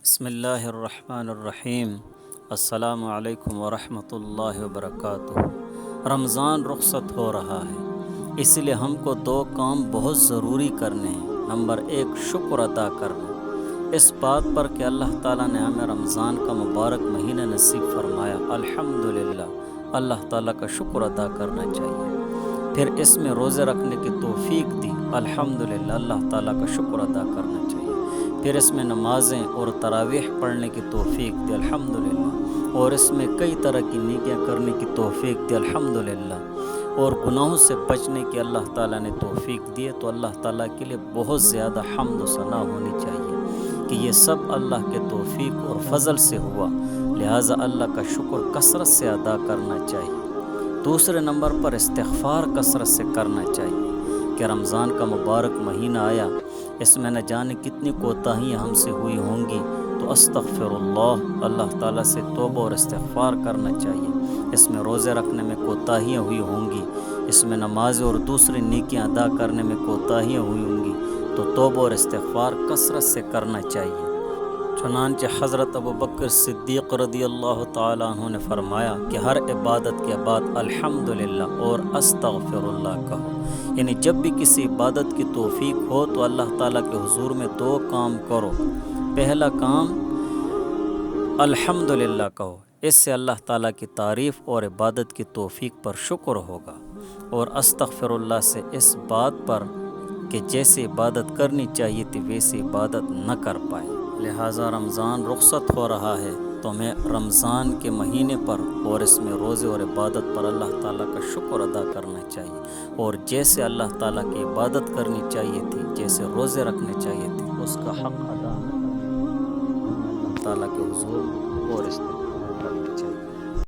بسم اللہ الرحمن الرحیم۔ السلام علیکم ورحمۃ اللہ وبرکاتہ۔ رمضان رخصت ہو رہا ہے، اس لیے ہم کو دو کام بہت ضروری کرنے ہیں۔ نمبر 1، شکر ادا کرنا اس بات پر کہ اللہ تعالیٰ نے ہمیں رمضان کا مبارک مہینہ نصیب فرمایا، الحمدللہ اللہ تعالیٰ کا شکر ادا کرنا چاہیے۔ پھر اس میں روزے رکھنے کی توفیق دی، الحمدللہ اللہ تعالیٰ کا شکر ادا کرنا چاہیے۔ پھر اس میں نمازیں اور تراویح پڑھنے کی توفیق دی، الحمدللہ، اور اس میں کئی طرح کی نیکیاں کرنے کی توفیق دی، الحمدللہ، اور گناہوں سے بچنے کی اللہ تعالیٰ نے توفیق دی ہے۔ تو اللہ تعالیٰ کے لیے بہت زیادہ حمد و ثنا ہونی چاہیے کہ یہ سب اللہ کے توفیق اور فضل سے ہوا، لہٰذا اللہ کا شکر کثرت سے ادا کرنا چاہیے۔ دوسرے نمبر پر استغفار کثرت سے کرنا چاہیے کہ رمضان کا مبارک مہینہ آیا، اس میں نہ جانے کتنی کوتاہیاں ہم سے ہوئی ہوں گی، تو استغفر اللہ تعالیٰ سے توبہ اور استغفار کرنا چاہیے۔ اس میں روزے رکھنے میں کوتاہیاں ہوئی ہوں گی، اس میں نماز اور دوسری نیکیاں ادا کرنے میں کوتاہیاں ہوئی ہوں گی، تو توبہ اور استغفار کثرت سے کرنا چاہیے۔ چنانچہ حضرت ابوبکر صدیق رضی اللہ تعالیٰ عنہ نے فرمایا کہ ہر عبادت کے بعد الحمدللہ اور استغفر اللہ کہو، یعنی جب بھی کسی عبادت کی توفیق ہو تو اللہ تعالیٰ کے حضور میں دو کام کرو۔ پہلا کام الحمدللہ کہو، اس سے اللہ تعالیٰ کی تعریف اور عبادت کی توفیق پر شکر ہوگا، اور استغفر اللہ سے اس بات پر کہ جیسے عبادت کرنی چاہیے تھی ویسی عبادت نہ کر پائے۔ لہٰذا رمضان رخصت ہو رہا ہے تو ہمیں رمضان کے مہینے پر اور اس میں روزے اور عبادت پر اللہ تعالیٰ کا شکر ادا کرنا چاہیے، اور جیسے اللہ تعالیٰ کی عبادت کرنی چاہیے تھی، جیسے روزے رکھنے چاہیے تھے، اس کا حق ادا اللہ تعالیٰ کے حضور اور اس